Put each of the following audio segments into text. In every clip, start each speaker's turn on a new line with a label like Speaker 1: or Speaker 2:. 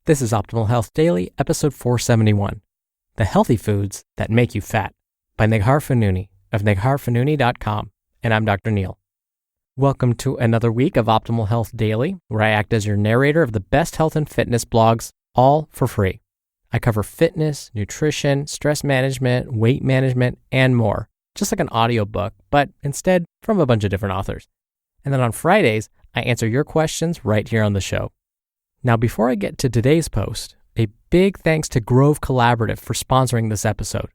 Speaker 1: This is Optimal Health Daily, episode 471, The Healthy Foods That Make You Fat, by Neghar Fonooni of negharfonooni.com, and I'm Dr. Neil. Welcome to another week of Optimal Health Daily, where I act as your narrator of the best health and fitness blogs, all for free. I cover fitness, nutrition, stress management, weight management, and more, just like an audiobook, but instead from a bunch of different authors. And then on Fridays, I answer your questions right here on the show. Now, before I get to today's post, a big thanks to Grove Collaborative for sponsoring this episode.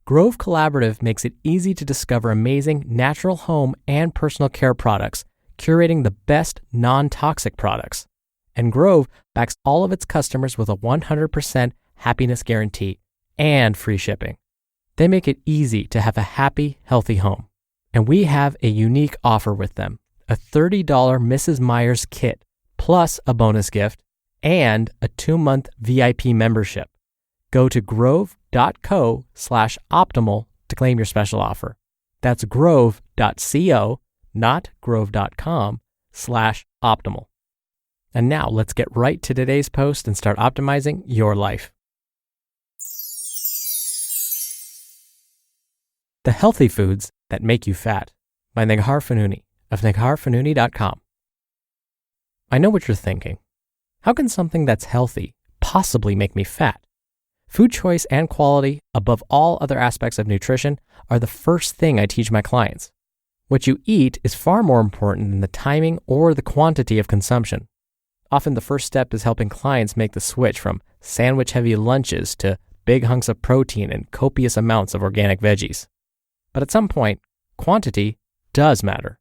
Speaker 1: Grove Collaborative makes it easy to discover amazing natural home and personal care products, curating the best non-toxic products. And Grove backs all of its customers with a 100% happiness guarantee and free shipping. They make it easy to have a happy, healthy home. And we have a unique offer with them, a $30 Mrs. Meyer's kit, plus a bonus gift, and a 2-month VIP membership. Go to grove.co/optimal to claim your special offer. That's grove.co, not grove.com/optimal. And now let's get right to today's post and start optimizing your life. The Healthy Foods That Make You Fat, by Neghar Fonooni of negharfonooni.com. I know what you're thinking. How can something that's healthy possibly make me fat? Food choice and quality, above all other aspects of nutrition, are the first thing I teach my clients. What you eat is far more important than the timing or the quantity of consumption. Often the first step is helping clients make the switch from sandwich-heavy lunches to big hunks of protein and copious amounts of organic veggies. But at some point, quantity does matter.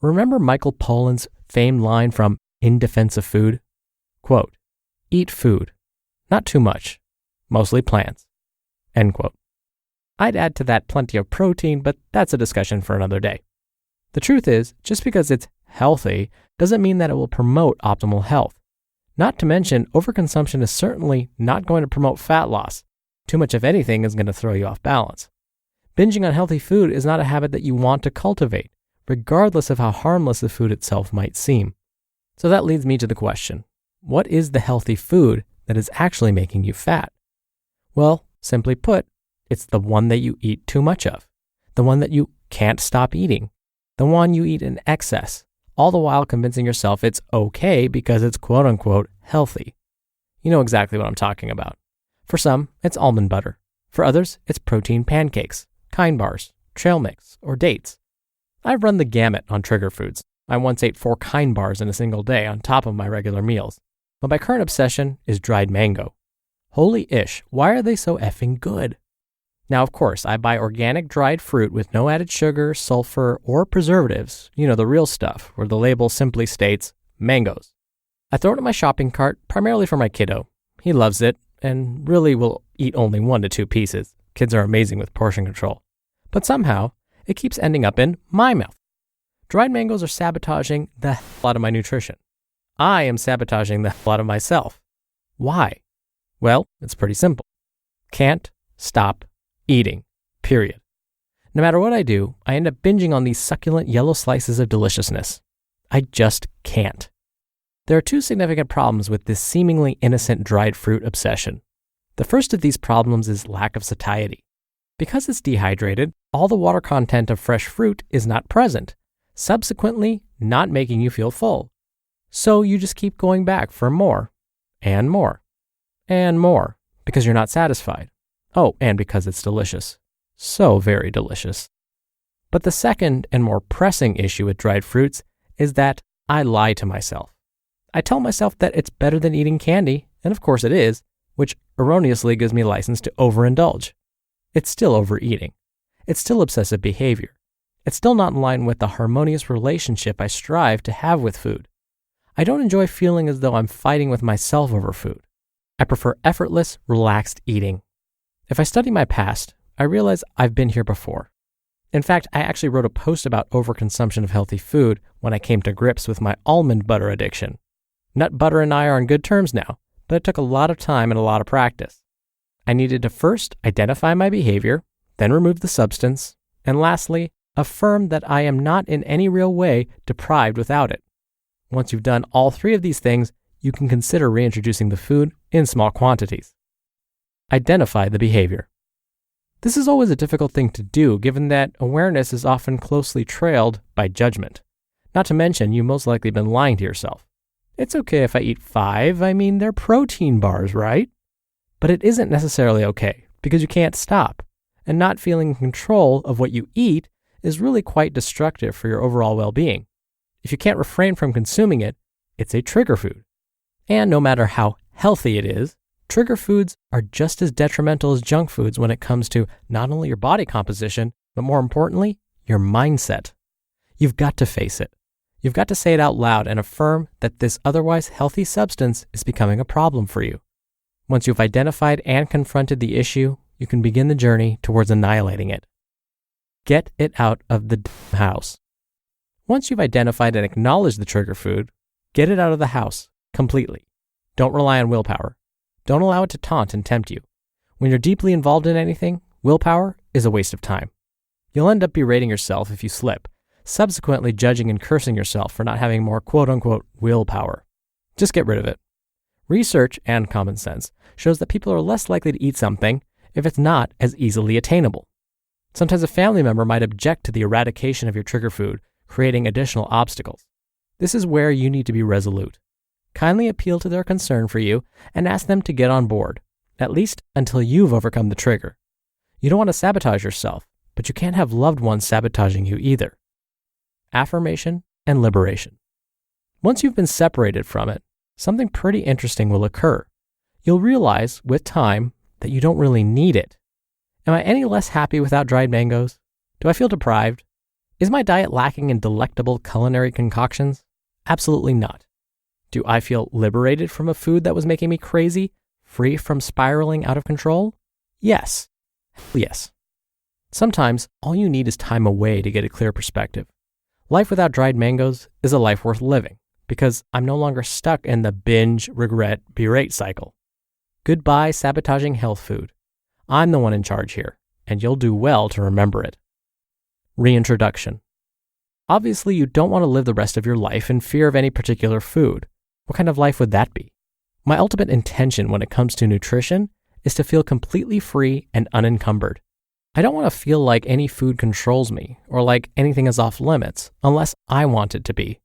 Speaker 1: Remember Michael Pollan's famed line from In Defense of Food? Quote, "Eat food, not too much, mostly plants." End quote. I'd add to that plenty of protein, but that's a discussion for another day. The truth is, just because it's healthy doesn't mean that it will promote optimal health. Not to mention, overconsumption is certainly not going to promote fat loss. Too much of anything is going to throw you off balance. Binging on healthy food is not a habit that you want to cultivate, regardless of how harmless the food itself might seem. So that leads me to the question, what is the healthy food that is actually making you fat? Well, simply put, it's the one that you eat too much of, the one that you can't stop eating, the one you eat in excess, all the while convincing yourself it's okay because it's quote-unquote healthy. You know exactly what I'm talking about. For some, it's almond butter. For others, it's protein pancakes, Kind bars, trail mix, or dates. I've run the gamut on trigger foods. I once ate 4 Kind bars in a single day on top of my regular meals. But my current obsession is dried mango. Holy ish, why are they so effing good? Now, of course, I buy organic dried fruit with no added sugar, sulfur, or preservatives, the real stuff, where the label simply states mangoes. I throw it in my shopping cart, primarily for my kiddo. He loves it, and really will eat only 1 to 2 pieces. Kids are amazing with portion control. But somehow, it keeps ending up in my mouth. Dried mangoes are sabotaging the hell out of my nutrition. I am sabotaging the hell out of myself. Why? Well, it's pretty simple. Can't stop eating, period. No matter what I do, I end up binging on these succulent yellow slices of deliciousness. I just can't. There are 2 significant problems with this seemingly innocent dried fruit obsession. The first of these problems is lack of satiety. Because it's dehydrated, all the water content of fresh fruit is not present, subsequently not making you feel full. So you just keep going back for more, and more, and more, because you're not satisfied. Oh, and because it's delicious. So very delicious. But the second and more pressing issue with dried fruits is that I lie to myself. I tell myself that it's better than eating candy, and of course it is, which erroneously gives me license to overindulge. It's still overeating. It's still obsessive behavior. It's still not in line with the harmonious relationship I strive to have with food. I don't enjoy feeling as though I'm fighting with myself over food. I prefer effortless, relaxed eating. If I study my past, I realize I've been here before. In fact, I actually wrote a post about overconsumption of healthy food when I came to grips with my almond butter addiction. Nut butter and I are on good terms now, but it took a lot of time and a lot of practice. I needed to first identify my behavior, then remove the substance, and lastly, affirm that I am not in any real way deprived without it. Once you've done all 3 of these things, you can consider reintroducing the food in small quantities. Identify the behavior. This is always a difficult thing to do, given that awareness is often closely trailed by judgment. Not to mention, you've most likely been lying to yourself. It's okay if I eat 5, they're protein bars, right? But it isn't necessarily okay, because you can't stop. And not feeling in control of what you eat is really quite destructive for your overall well-being. If you can't refrain from consuming it, it's a trigger food. And no matter how healthy it is, trigger foods are just as detrimental as junk foods when it comes to not only your body composition, but more importantly, your mindset. You've got to face it. You've got to say it out loud and affirm that this otherwise healthy substance is becoming a problem for you. Once you've identified and confronted the issue, you can begin the journey towards annihilating it. Get it out of the house. Once you've identified and acknowledged the trigger food, get it out of the house completely. Don't rely on willpower. Don't allow it to taunt and tempt you. When you're deeply involved in anything, willpower is a waste of time. You'll end up berating yourself if you slip, subsequently judging and cursing yourself for not having more quote-unquote willpower. Just get rid of it. Research and common sense shows that people are less likely to eat something if it's not as easily attainable. Sometimes a family member might object to the eradication of your trigger food, creating additional obstacles. This is where you need to be resolute. Kindly appeal to their concern for you and ask them to get on board, at least until you've overcome the trigger. You don't want to sabotage yourself, but you can't have loved ones sabotaging you either. Affirmation and liberation. Once you've been separated from it, something pretty interesting will occur. You'll realize, with time, that you don't really need it. Am I any less happy without dried mangoes? Do I feel deprived? Is my diet lacking in delectable culinary concoctions? Absolutely not. Do I feel liberated from a food that was making me crazy, free from spiraling out of control? Yes. Yes. Sometimes all you need is time away to get a clear perspective. Life without dried mangoes is a life worth living because I'm no longer stuck in the binge, regret, berate cycle. Goodbye sabotaging health food. I'm the one in charge here, and you'll do well to remember it. Reintroduction. Obviously, you don't want to live the rest of your life in fear of any particular food. What kind of life would that be? My ultimate intention when it comes to nutrition is to feel completely free and unencumbered. I don't want to feel like any food controls me or like anything is off limits unless I want it to be.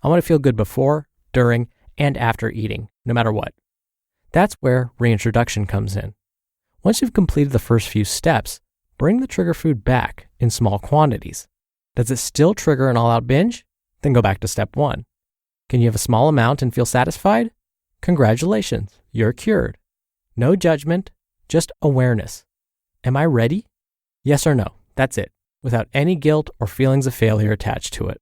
Speaker 1: I want to feel good before, during, and after eating, no matter what. That's where reintroduction comes in. Once you've completed the first few steps, bring the trigger food back in small quantities. Does it still trigger an all-out binge? Then go back to step 1. Can you have a small amount and feel satisfied? Congratulations, you're cured. No judgment, just awareness. Am I ready? Yes or no, that's it, without any guilt or feelings of failure attached to it.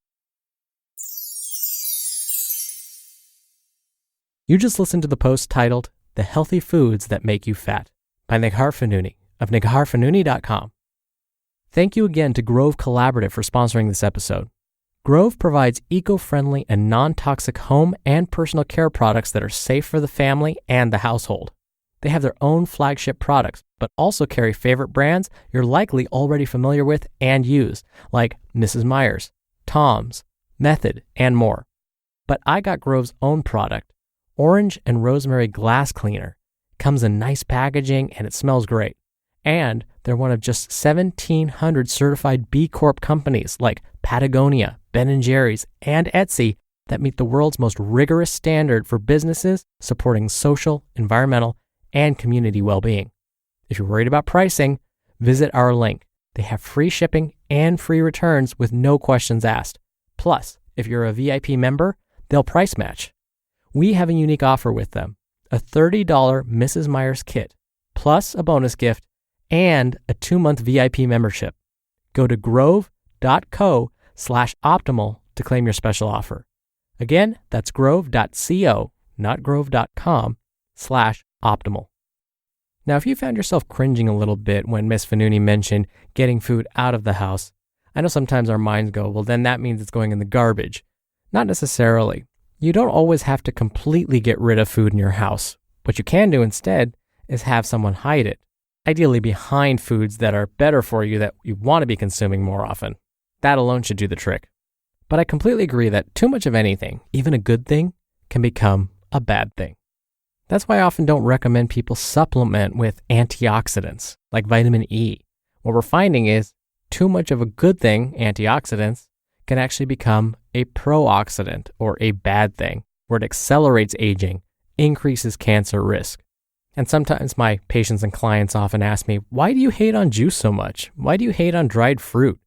Speaker 1: You just listened to the post titled, The Healthy Foods That Make You Fat by Neghar Fonooni of negharfonooni.com. Thank you again to Grove Collaborative for sponsoring this episode. Grove provides eco-friendly and non-toxic home and personal care products that are safe for the family and the household. They have their own flagship products, but also carry favorite brands you're likely already familiar with and use, like Mrs. Meyer's, Tom's, Method, and more. But I got Grove's own product, Orange and Rosemary Glass Cleaner. Comes in nice packaging and it smells great. And they're one of just 1,700 certified B Corp companies like Patagonia, Ben & Jerry's, and Etsy that meet the world's most rigorous standard for businesses supporting social, environmental, and community well-being. If you're worried about pricing, visit our link. They have free shipping and free returns with no questions asked. Plus, if you're a VIP member, they'll price match. We have a unique offer with them. A $30 Mrs. Meyer's kit, plus a bonus gift, and a 2-month VIP membership. Go to grove.co/optimal to claim your special offer. Again, that's grove.co, not grove.com/optimal. Now, if you found yourself cringing a little bit when Ms. Fonooni mentioned getting food out of the house, I know sometimes our minds go, well, then that means it's going in the garbage. Not necessarily. You don't always have to completely get rid of food in your house. What you can do instead is have someone hide it, ideally behind foods that are better for you that you want to be consuming more often. That alone should do the trick. But I completely agree that too much of anything, even a good thing, can become a bad thing. That's why I often don't recommend people supplement with antioxidants like vitamin E. What we're finding is too much of a good thing, antioxidants, can actually become a pro-oxidant or a bad thing, where it accelerates aging, increases cancer risk. And sometimes my patients and clients often ask me, why do you hate on juice so much? Why do you hate on dried fruit?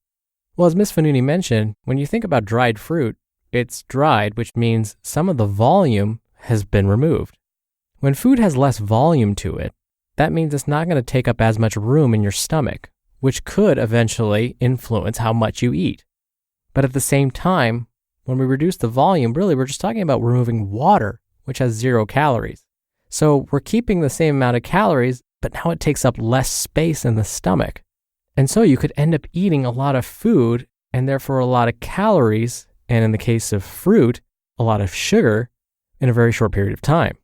Speaker 1: Well, as Ms. Fonooni mentioned, when you think about dried fruit, it's dried, which means some of the volume has been removed. When food has less volume to it, that means it's not going to take up as much room in your stomach, which could eventually influence how much you eat. But at the same time, when we reduce the volume, really we're just talking about removing water, which has 0 calories. So we're keeping the same amount of calories, but now it takes up less space in the stomach. And so you could end up eating a lot of food and therefore a lot of calories, and in the case of fruit, a lot of sugar in a very short period of time.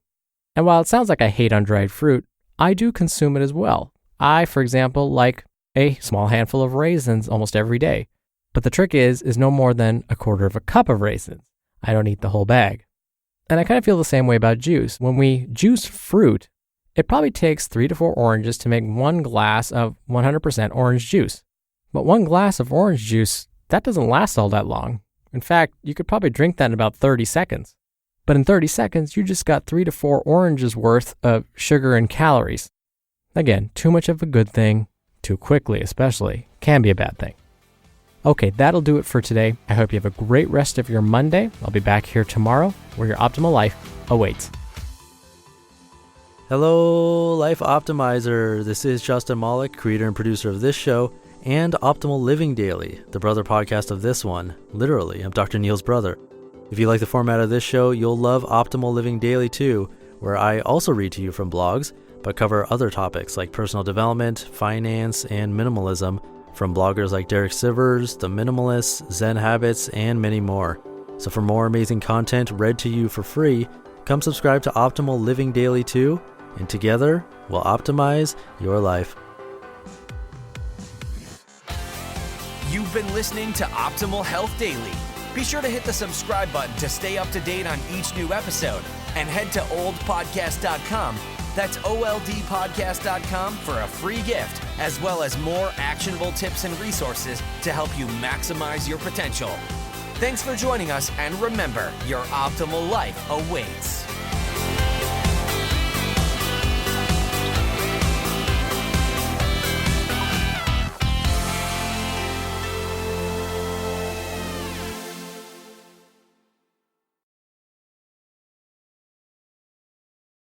Speaker 1: And while it sounds like I hate on dried fruit, I do consume it as well. I, for example, like a small handful of raisins almost every day. But the trick is no more than 1/4 cup of raisins. I don't eat the whole bag. And I kind of feel the same way about juice. When we juice fruit, it probably takes 3 to 4 oranges to make 1 glass of 100% orange juice. But 1 glass of orange juice, that doesn't last all that long. In fact, you could probably drink that in about 30 seconds. But in 30 seconds, you just got 3 to 4 oranges worth of sugar and calories. Again, too much of a good thing, too quickly especially, can be a bad thing. Okay, that'll do it for today. I hope you have a great rest of your Monday. I'll be back here tomorrow where your optimal life awaits.
Speaker 2: Hello, Life Optimizer. This is Justin Malik, creator and producer of this show and Optimal Living Daily, the brother podcast of this one. Literally, I'm Dr. Neil's brother. If you like the format of this show, you'll love Optimal Living Daily too, where I also read to you from blogs, but cover other topics like personal development, finance, and minimalism from bloggers like Derek Sivers, The Minimalists, Zen Habits, and many more. So for more amazing content read to you for free, come subscribe to Optimal Living Daily too, and together we'll optimize your life.
Speaker 3: You've been listening to Optimal Health Daily. Be sure to hit the subscribe button to stay up to date on each new episode, and head to oldpodcast.com. That's oldpodcast.com for a free gift, as well as more actionable tips and resources to help you maximize your potential. Thanks for joining us, and remember, your optimal life awaits.